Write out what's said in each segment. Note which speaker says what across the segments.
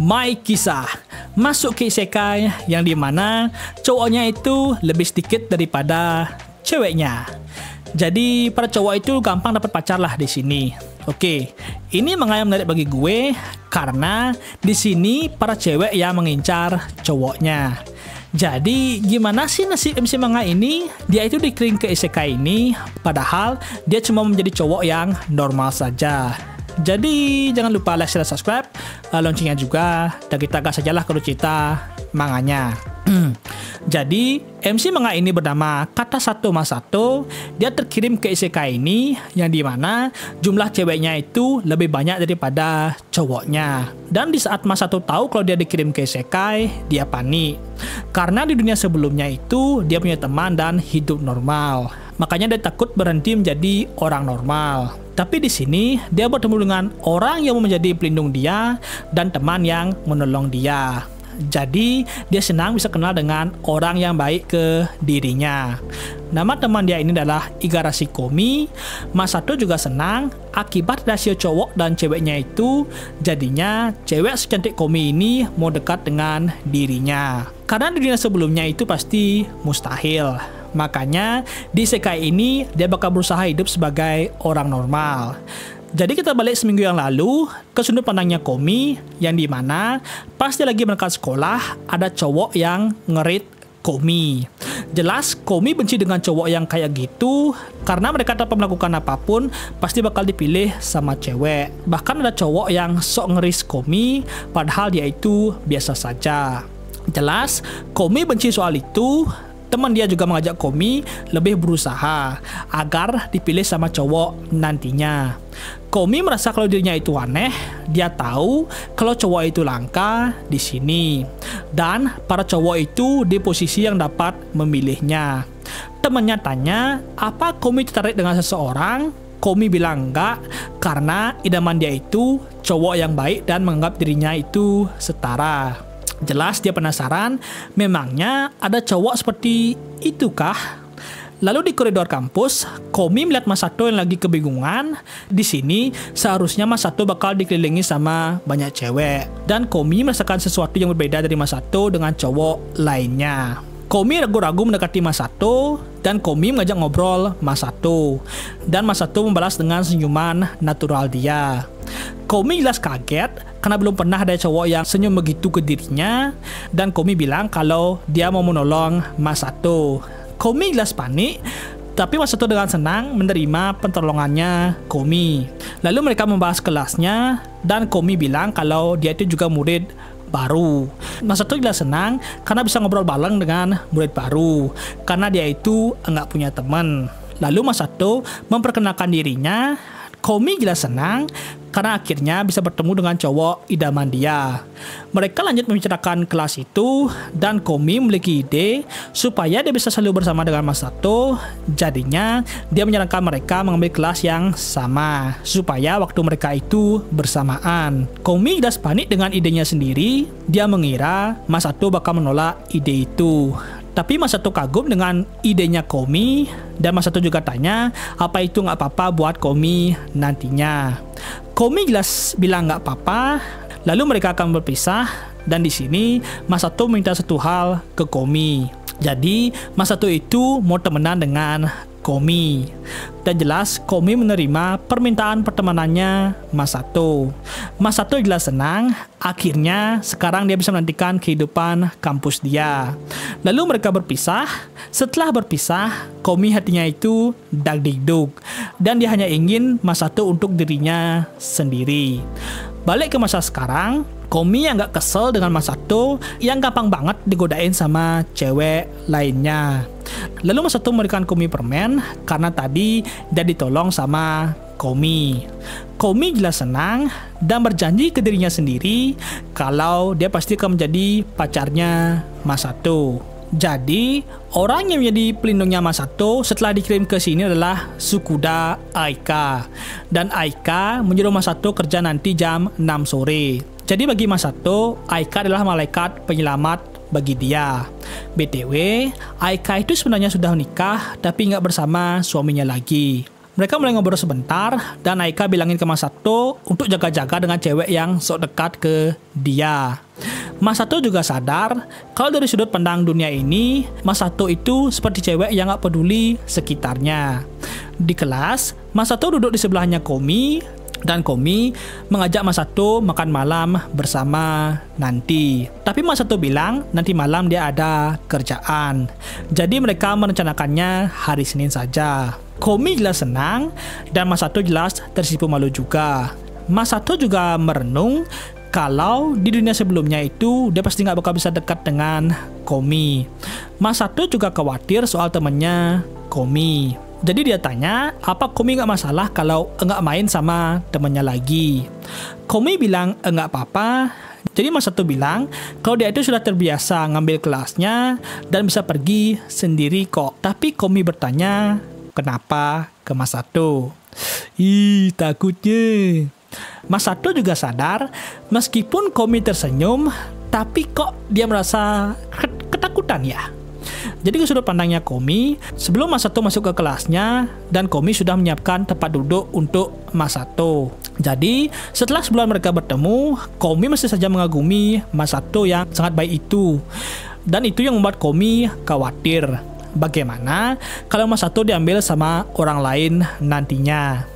Speaker 1: My Kisah masuk ke isekai yang dimana cowoknya itu lebih sedikit daripada ceweknya. Jadi para cowok itu gampang dapat pacar lah di sini. Oke, ini manga yang menarik bagi gue karena di sini para cewek yang mengincar cowoknya. Jadi gimana sih nasib MC manga ini? Dia itu dikirim ke isekai ini, padahal dia cuma menjadi cowok yang normal saja. Jadi jangan lupa like, share, subscribe, loncengnya juga, dan kita gas sajalah kalau cerita manganya. Jadi MC manga ini bernama Kata Satu Masato. Dia terkirim ke isekai ini yang dimana jumlah ceweknya itu lebih banyak daripada cowoknya. Dan di saat Masato tahu kalau dia dikirim ke isekai, dia panik karena di dunia sebelumnya itu dia punya teman dan hidup normal. Makanya dia takut berhenti menjadi orang normal. Tapi di sini dia bertemu dengan orang yang mau menjadi pelindung dia dan teman yang menolong dia. Jadi dia senang bisa kenal dengan orang yang baik ke dirinya. Nama teman dia ini adalah Igarashi Komi. Masato juga senang akibat rasio cowok dan ceweknya itu, jadinya cewek secantik Komi ini mau dekat dengan dirinya. Karena di dunia sebelumnya itu pasti mustahil. Makanya di isekai ini dia bakal berusaha hidup sebagai orang normal. Jadi kita balik seminggu yang lalu ke sudut pandangnya Komi, yang dimana pas dia lagi berangkat sekolah ada cowok yang ngerit Komi. Jelas Komi benci dengan cowok yang kayak gitu karena mereka tanpa melakukan apapun pasti bakal dipilih sama cewek. Bahkan ada cowok yang sok ngeris Komi padahal dia itu biasa saja. Jelas Komi benci soal itu. Teman dia juga mengajak Komi lebih berusaha agar dipilih sama cowok nantinya. Komi merasa kalau dirinya itu aneh. Dia tahu kalau cowok itu langka di sini. Dan para cowok itu di posisi yang dapat memilihnya. Temannya tanya, apa Komi tertarik dengan seseorang? Komi bilang enggak, karena idaman dia itu cowok yang baik dan menganggap dirinya itu setara. Jelas dia penasaran, memangnya ada cowok seperti itukah? Lalu di koridor kampus, Komi melihat Masato yang lagi kebingungan. Di sini seharusnya Masato bakal dikelilingi sama banyak cewek. Dan Komi merasakan sesuatu yang berbeda dari Masato dengan cowok lainnya. Komi ragu-ragu mendekati Masato, dan Komi mengajak ngobrol Masato. Dan Masato membalas dengan senyuman natural dia. Komi jelas kaget karena belum pernah ada cowok yang senyum begitu ke dirinya, dan Komi bilang kalau dia mau menolong Masato. Komi jelas panik, tapi Masato dengan senang menerima pertolongannya Komi. Lalu mereka membahas kelasnya, dan Komi bilang kalau dia itu juga murid baru. Masato jelas senang karena bisa ngobrol bareng dengan murid baru, karena dia itu nggak punya teman. Lalu Masato memperkenalkan dirinya. Komi jelas senang karena akhirnya bisa bertemu dengan cowok idaman dia. Mereka lanjut membicarakan kelas itu, dan Komi memiliki ide supaya dia bisa selalu bersama dengan Masato. Jadinya dia menyarankan mereka mengambil kelas yang sama supaya waktu mereka itu bersamaan. Komi jelas panik dengan idenya sendiri. Dia mengira Masato bakal menolak ide itu. Tapi Masato kagum dengan idenya Komi, dan Masato juga tanya apa itu nggak apa-apa buat Komi nantinya. Komi jelas bilang nggak apa-apa. Lalu mereka akan berpisah, dan di sini Masato minta satu hal ke Komi. Jadi Masato itu mau temenan dengan Komi. Dan jelas Komi menerima permintaan pertemanannya Masato. Masato jelas senang. Akhirnya sekarang dia bisa menantikan kehidupan kampus dia. Lalu mereka berpisah. Setelah berpisah, Komi hatinya itu dag-dig-dug, dan dia hanya ingin Masato untuk dirinya sendiri. Balik ke masa sekarang, Komi yang gak kesel dengan Masato yang gampang banget digodain sama cewek lainnya. Lalu Masato memberikan Komi permen karena tadi dia ditolong sama Komi. Komi jelas senang dan berjanji ke dirinya sendiri kalau dia pasti akan menjadi pacarnya Masato. Jadi, orang yang menjadi pelindungnya Masato setelah dikirim ke sini adalah Sukuda Aika. Dan Aika menyuruh Masato kerja nanti jam 6 sore. Jadi bagi Masato, Aika adalah malaikat penyelamat bagi dia. BTW, Aika itu sebenarnya sudah menikah tapi nggak bersama suaminya lagi. Mereka mulai ngobrol sebentar, dan Aika bilangin ke Masato untuk jaga-jaga dengan cewek yang sok dekat ke dia. Masato juga sadar kalau dari sudut pandang dunia ini, Masato itu seperti cewek yang gak peduli sekitarnya. Di kelas, Masato duduk di sebelahnya Komi, dan Komi mengajak Masato makan malam bersama nanti. Tapi Masato bilang nanti malam dia ada kerjaan. Jadi mereka merencanakannya hari Senin saja. Komi jelas senang dan Masato jelas tersipu malu juga. Masato juga merenung kalau di dunia sebelumnya itu dia pasti nggak bakal bisa dekat dengan Komi. Masato juga khawatir soal temannya Komi. Jadi dia tanya, apa Komi nggak masalah kalau nggak main sama temannya lagi? Komi bilang nggak apa-apa. Jadi Masato bilang kalau dia itu sudah terbiasa ngambil kelasnya dan bisa pergi sendiri kok. Tapi Komi bertanya, kenapa ke Masato? Ih, takutnya. Masato juga sadar, meskipun Komi tersenyum, tapi kok dia merasa ketakutan ya? Jadi ke sudut pandangnya Komi, sebelum Masato masuk ke kelasnya, dan Komi sudah menyiapkan tempat duduk untuk Masato. Jadi setelah sebulan mereka bertemu, Komi masih saja mengagumi Masato yang sangat baik itu. Dan itu yang membuat Komi khawatir. Bagaimana kalau Masato diambil sama orang lain nantinya?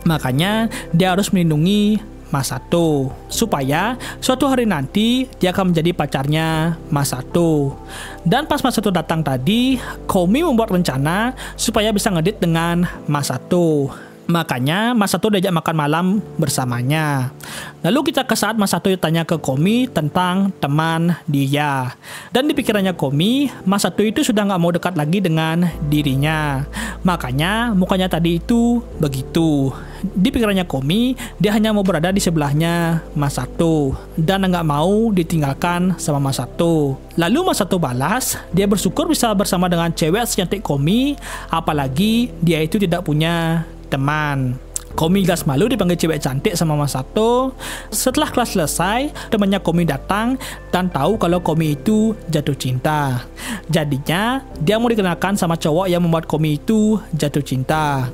Speaker 1: Makanya dia harus melindungi Masato supaya suatu hari nanti dia akan menjadi pacarnya Masato. Dan pas Masato datang tadi, Komi membuat rencana supaya bisa ngedit dengan Masato. Makanya Masato diajak makan malam bersamanya. Lalu kita ke saat Masato tanya ke Komi tentang teman dia. Dan di pikirannya Komi, Masato itu sudah nggak mau dekat lagi dengan dirinya. Makanya mukanya tadi itu begitu. Di pikirannya Komi, dia hanya mau berada di sebelahnya Masato dan nggak mau ditinggalkan sama Masato. Lalu Masato balas, dia bersyukur bisa bersama dengan cewek secantik Komi, apalagi dia itu tidak punya teman. Komi jelas malu dipanggil cewek cantik sama Masato. Setelah kelas selesai, temannya Komi datang dan tahu kalau Komi itu jatuh cinta. Jadinya, dia mau dikenalkan sama cowok yang membuat Komi itu jatuh cinta.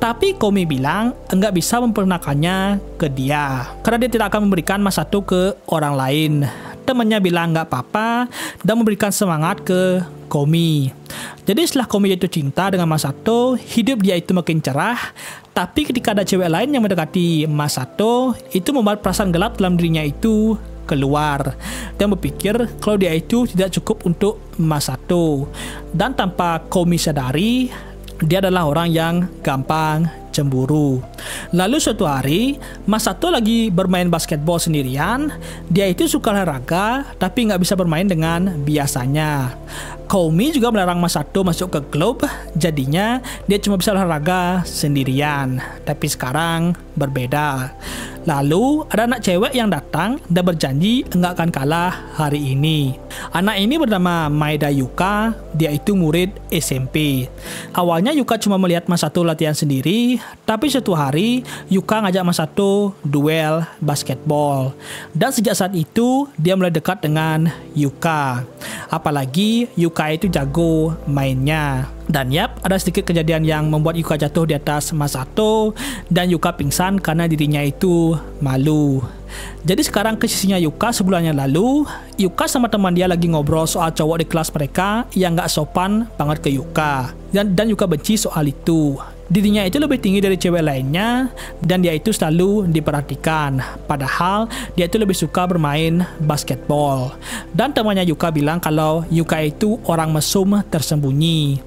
Speaker 1: Tapi Komi bilang enggak bisa memperkenalkannya ke dia karena dia tidak akan memberikan Masato ke orang lain. Temannya bilang nggak apa-apa dan memberikan semangat ke Komi. Jadi setelah Komi jatuh cinta dengan Masato, hidup dia itu makin cerah. Tapi ketika ada cewek lain yang mendekati Masato, itu membuat perasaan gelap dalam dirinya itu keluar. Dan berpikir kalau dia itu tidak cukup untuk Masato. Dan tanpa Komi sadari, dia adalah orang yang gampang cemburu. Lalu suatu hari, Masato lagi bermain basketball sendirian. Dia itu suka olahraga, tapi nggak bisa bermain dengan biasanya. Komi juga melarang Masato masuk ke klub, jadinya dia cuma bisa olahraga sendirian. Tapi sekarang berbeda. Lalu ada anak cewek yang datang dan berjanji nggak akan kalah hari ini. Anak ini bernama Maeda Yuka, dia itu murid SMP. Awalnya Yuka cuma melihat Masato latihan sendiri, tapi suatu hari Yuka ngajak Masato duel basketball. Dan sejak saat itu dia mulai dekat dengan Yuka. Apalagi Yuka itu jago mainnya. Dan yap, ada sedikit kejadian yang membuat Yuka jatuh di atas Masato dan Yuka pingsan karena dirinya itu malu. Jadi sekarang ke sisinya Yuka sebulan yang lalu, Yuka sama teman dia lagi ngobrol soal cowok di kelas mereka yang gak sopan banget ke Yuka. Dan Yuka benci soal itu. Dirinya itu lebih tinggi dari cewek lainnya dan dia itu selalu diperhatikan. Padahal dia itu lebih suka bermain basketball. Dan temannya Yuka bilang kalau Yuka itu orang mesum tersembunyi.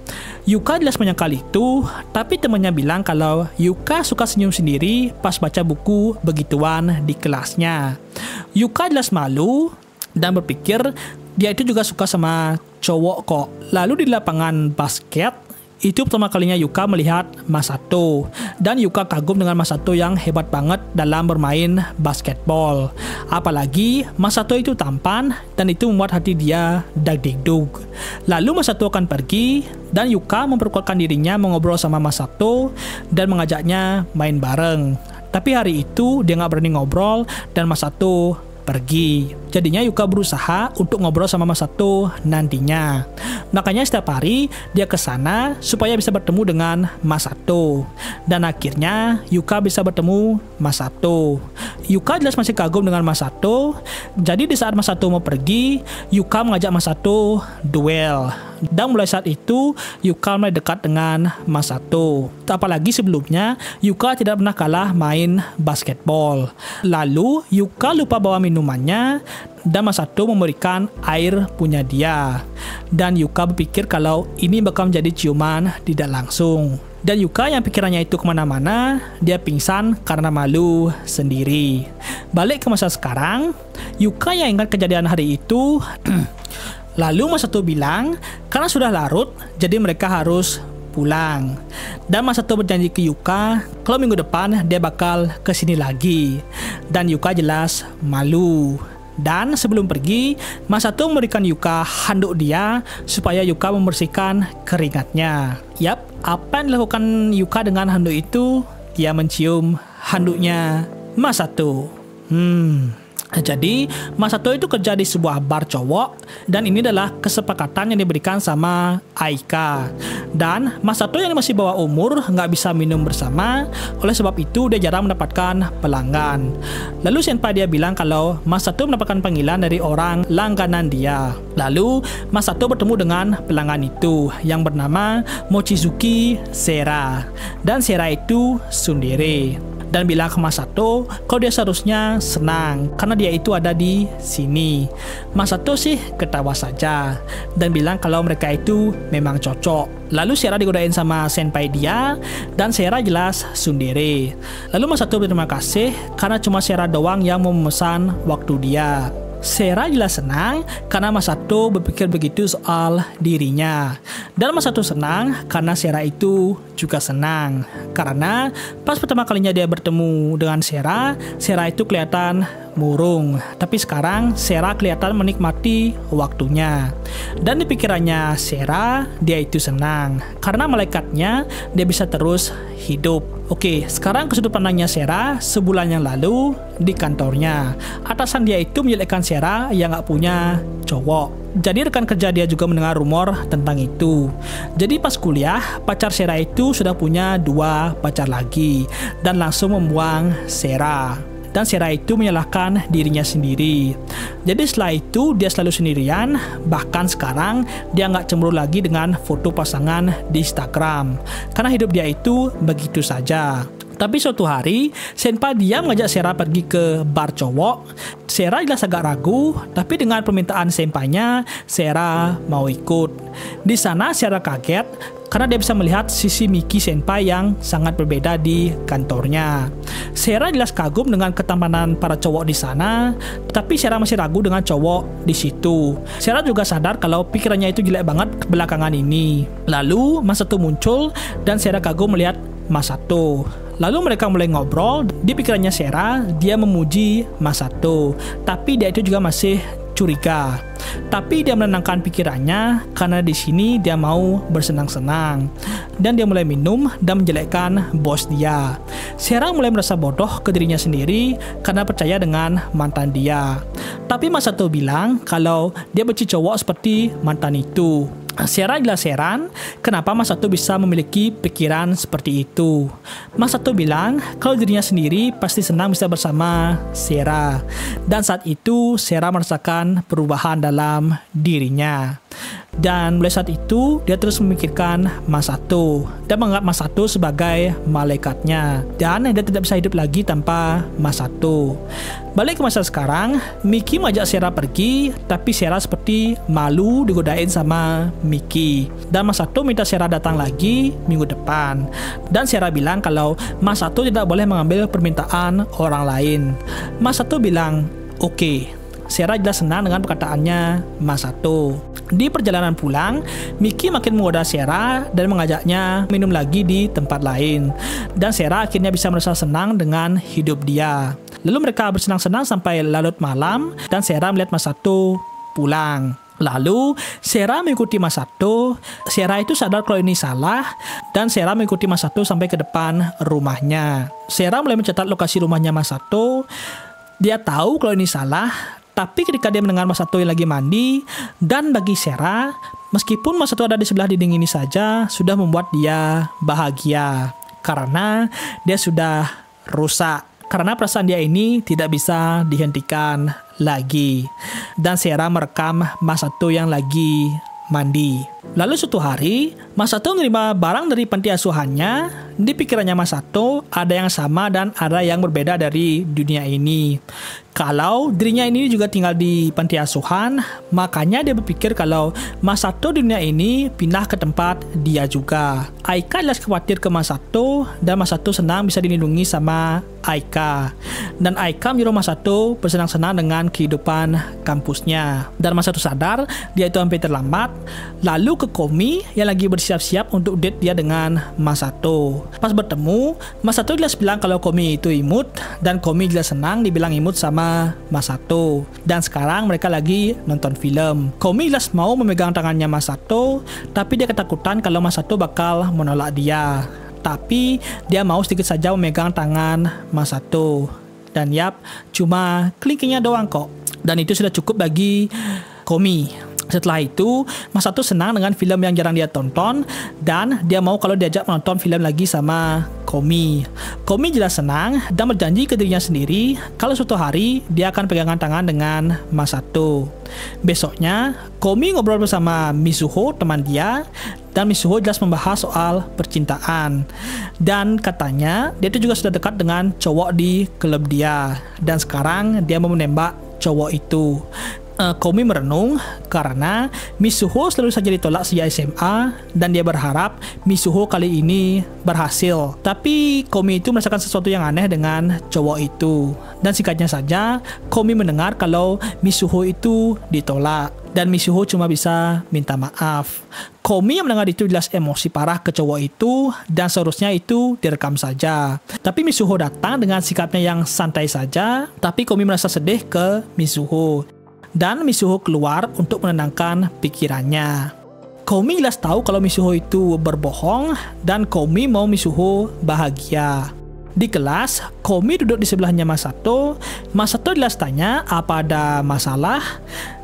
Speaker 1: Yuka jelas menyangkal itu, tapi temannya bilang kalau Yuka suka senyum sendiri pas baca buku begituan di kelasnya. Yuka jelas malu dan berpikir dia itu juga suka sama cowok kok. Lalu di lapangan basket, itu pertama kalinya Yuka melihat Masato. Dan Yuka kagum dengan Masato yang hebat banget dalam bermain basketball. Apalagi Masato itu tampan dan itu membuat hati dia dag-dig-dug. Lalu Masato akan pergi dan Yuka memperkuatkan dirinya mengobrol sama Masato dan mengajaknya main bareng. Tapi hari itu dia gak berani ngobrol dan Masato pergi. Jadinya Yuka berusaha untuk ngobrol sama Masato nantinya. Makanya setiap hari dia ke sana supaya bisa bertemu dengan Masato. Dan akhirnya Yuka bisa bertemu Masato. Yuka jelas masih kagum dengan Masato. Jadi di saat Masato mau pergi, Yuka mengajak Masato duel. Dan mulai saat itu Yuka mulai dekat dengan Masato. Apalagi sebelumnya Yuka tidak pernah kalah main basketball. Lalu Yuka lupa bawa minumannya dan Masato memberikan air punya dia. Dan Yuka berpikir kalau ini bakal menjadi ciuman tidak langsung. Dan Yuka yang pikirannya itu kemana-mana, dia pingsan karena malu sendiri. Balik ke masa sekarang, Yuka yang ingat kejadian hari itu. Lalu Masato bilang, karena sudah larut, jadi mereka harus pulang. Dan Masato berjanji ke Yuka kalau minggu depan dia bakal kesini lagi. Dan Yuka jelas malu. Dan sebelum pergi, Masato memberikan Yuka handuk dia supaya Yuka membersihkan keringatnya. Yap, apa yang dilakukan Yuka dengan handuk itu? Dia mencium handuknya Masato. Jadi, Masato itu kerja di sebuah bar cowok, dan ini adalah kesepakatan yang diberikan sama Aika. Dan Masato yang masih bawah umur nggak bisa minum bersama, oleh sebab itu dia jarang mendapatkan pelanggan. Lalu senpai dia bilang kalau Masato mendapatkan panggilan dari orang langganan dia. Lalu Masato bertemu dengan pelanggan itu yang bernama Mochizuki Sera. Dan Sera itu tsundere. Dan bilang ke Masato kalau dia seharusnya senang karena dia itu ada di sini. Masato sih ketawa saja dan bilang kalau mereka itu memang cocok. Lalu Sera digodain sama senpai dia dan Sera jelas tsundere. Lalu Masato berterima kasih karena cuma Sera doang yang mau memesan waktu dia. Sera jelas senang karena Masato berpikir begitu soal dirinya. Dan Masato senang karena Sera itu juga senang. Karena pas pertama kalinya dia bertemu dengan Sera, Sera itu kelihatan murung. Tapi sekarang Sera kelihatan menikmati waktunya. Dan di pikirannya Sera, dia itu senang. Karena malaikatnya, dia bisa terus hidup. Oke, sekarang ke sudut pandangnya Sera sebulan yang lalu di kantornya. Atasan dia itu menjelekkan Sera yang gak punya cowok. Jadi rekan kerja dia juga mendengar rumor tentang itu. Jadi pas kuliah, pacar Sera itu sudah punya 2 pacar lagi dan langsung membuang Sera. Dan Sera itu menyalahkan dirinya sendiri. Jadi setelah itu dia selalu sendirian. Bahkan sekarang dia nggak cemburu lagi dengan foto pasangan di Instagram. Karena hidup dia itu begitu saja. Tapi suatu hari, senpai dia mengajak Sera pergi ke bar cowok. Sera jelas agak ragu, tapi dengan permintaan senpainya, Sera mau ikut. Di sana Sera kaget karena dia bisa melihat sisi Miki senpai yang sangat berbeda di kantornya. Sera jelas kagum dengan ketampanan para cowok di sana, tapi Sera masih ragu dengan cowok di situ. Sera juga sadar kalau pikirannya itu jelek banget belakangan ini. Lalu Masato muncul dan Sera kagum melihat Masato. Lalu mereka mulai ngobrol. Di pikirannya Sera, dia memuji Masato, tapi dia itu juga masih curiga. Tapi dia menenangkan pikirannya karena di sini dia mau bersenang-senang. Dan dia mulai minum dan menjelekkan bos dia. Sera mulai merasa bodoh ke dirinya sendiri karena percaya dengan mantan dia. Tapi Masato bilang kalau dia benci cowok seperti mantan itu. Sera jelas heran kenapa Masato bisa memiliki pikiran seperti itu. Masato bilang kalau dirinya sendiri pasti senang bisa bersama Sera. Dan saat itu Sera merasakan perubahan dalam dirinya. Dan mulai saat itu dia terus memikirkan Masato dan menganggap Masato sebagai malaikatnya. Dan dia tidak bisa hidup lagi tanpa Masato. Balik ke masa sekarang, Miki mengajak Sera pergi, tapi Sera seperti malu digodain sama Miki. Dan Masato minta Sera datang lagi minggu depan. Dan Sera bilang kalau Masato tidak boleh mengambil permintaan orang lain. Masato bilang, oke. Sera jelas senang dengan perkataannya Masato. Di perjalanan pulang, Miki makin menggoda Sera dan mengajaknya minum lagi di tempat lain. Dan Sera akhirnya bisa merasa senang dengan hidup dia. Lalu mereka bersenang-senang sampai larut malam dan Sera melihat Masato pulang. Lalu Sera mengikuti Masato. Sera itu sadar kalau ini salah dan Sera mengikuti Masato sampai ke depan rumahnya. Sera mulai mencatat lokasi rumahnya Masato. Dia tahu kalau ini salah, Tapi ketika dia mendengar Masato yang lagi mandi, dan bagi Sera, meskipun Masato ada di sebelah dinding ini saja, sudah membuat dia bahagia. Karena dia sudah rusak. Karena perasaan dia ini tidak bisa dihentikan lagi. Dan Sera merekam Masato yang lagi mandi. Lalu suatu hari, Masato menerima barang dari panti asuhannya. Di pikirannya Masato, ada yang sama dan ada yang berbeda dari dunia ini. Kalau dirinya ini juga tinggal di panti asuhan, makanya dia berpikir kalau Masato di dunia ini pindah ke tempat dia juga. Aika jelas khawatir ke Masato, dan Masato senang bisa dilindungi sama Aika. Dan Aika menyuruh Masato bersenang-senang dengan kehidupan kampusnya. Dan Masato sadar dia itu hampir terlambat. Lalu ke Komi yang lagi bersiap-siap untuk date dia dengan Masato. Pas bertemu, Masato jelas bilang kalau Komi itu imut, dan Komi jelas senang dibilang imut sama Masato. Dan sekarang mereka lagi nonton film. Komi jelas mau memegang tangannya Masato, tapi dia ketakutan kalau Masato bakal menolak dia. Tapi dia mau sedikit saja memegang tangan Masato. Dan yap, cuma kelingkingnya doang kok. Dan itu sudah cukup bagi Komi. Setelah itu, Masato senang dengan film yang jarang dia tonton, dan dia mau kalau diajak menonton film lagi sama Komi. Komi jelas senang dan berjanji ke dirinya sendiri kalau suatu hari dia akan pegangan tangan dengan Masato. Besoknya, Komi ngobrol bersama Mizuho, teman dia, dan Mizuho jelas membahas soal percintaan. Dan katanya, dia itu juga sudah dekat dengan cowok di klub dia. Dan sekarang dia mau menembak cowok itu. Komi merenung karena Mizuho selalu saja ditolak sejak SMA, dan dia berharap Mizuho kali ini berhasil. Tapi Komi itu merasakan sesuatu yang aneh dengan cowok itu. Dan singkatnya saja, Komi mendengar kalau Mizuho itu ditolak, dan Mizuho cuma bisa minta maaf. Komi yang mendengar itu jelas emosi parah ke cowok itu, dan seharusnya itu direkam saja. Tapi Mizuho datang dengan sikapnya yang santai saja, tapi Komi merasa sedih ke Mizuho. Dan Mizuho keluar untuk menenangkan pikirannya. Komi jelas tahu kalau Mizuho itu berbohong, dan Komi mau Mizuho bahagia. Di kelas, Komi duduk di sebelahnya Masato. Masato jelas tanya apa ada masalah.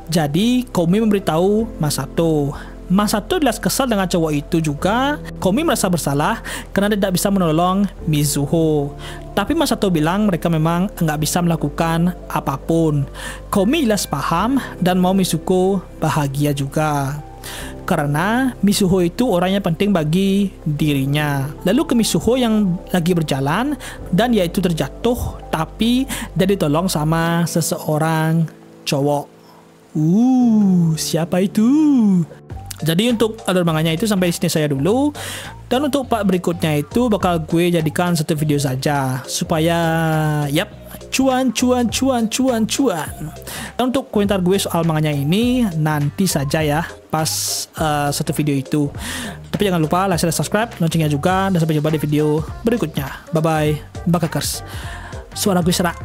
Speaker 1: Jadi Komi memberitahu Masato. Masato jelas kesal dengan cowok itu juga. Komi merasa bersalah karena tidak bisa menolong Mizuho. Tapi Masato bilang mereka memang nggak bisa melakukan apapun. Komi jelas paham dan mau Mizuho bahagia juga. Karena Mizuho itu orang yang penting bagi dirinya. Lalu ke Mizuho yang lagi berjalan, dan dia itu terjatuh, tapi dia ditolong sama seseorang cowok. Siapa itu? Jadi untuk alur manganya itu sampai sini saya dulu. Dan untuk part berikutnya itu bakal gue jadikan satu video saja supaya cuan. Dan untuk komentar gue soal manganya ini nanti saja ya pas satu video itu. Tapi jangan lupa like, share, subscribe, loncengnya juga, dan sampai jumpa di video berikutnya. Bye bye, Bakakers. Suara gue serak.